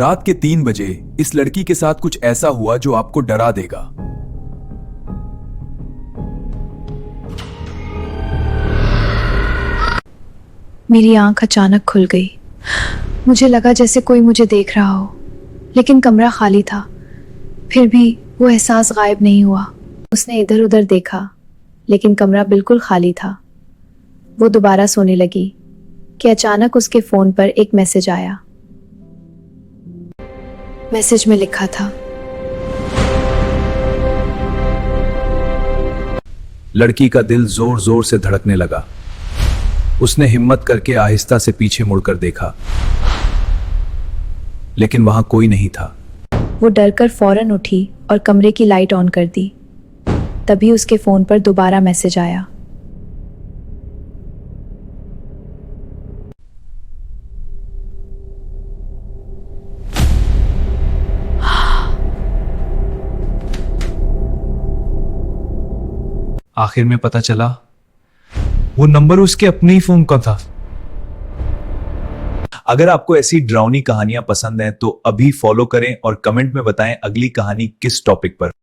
रात के 3 बजे इस लड़की के साथ कुछ ऐसा हुआ जो आपको डरा देगा। मेरी आंख अचानक खुल गई। मुझे लगा जैसे कोई मुझे देख रहा हो, लेकिन कमरा खाली था। फिर भी वो एहसास गायब नहीं हुआ। उसने इधर उधर देखा, लेकिन कमरा बिल्कुल खाली था। वो दोबारा सोने लगी कि अचानक उसके फोन पर एक मैसेज आया। मैसेज में लिखा था, लड़की का दिल जोर जोर से धड़कने लगा। उसने हिम्मत करके आहिस्ता से पीछे मुड़कर देखा, लेकिन वहां कोई नहीं था। वो डरकर फौरन उठी और कमरे की लाइट ऑन कर दी। तभी उसके फोन पर दोबारा मैसेज आया। आखिर में पता चला वो नंबर उसके अपने ही फोन का था। अगर आपको ऐसी डरावनी कहानियां पसंद हैं तो अभी फॉलो करें और कमेंट में बताएं अगली कहानी किस टॉपिक पर।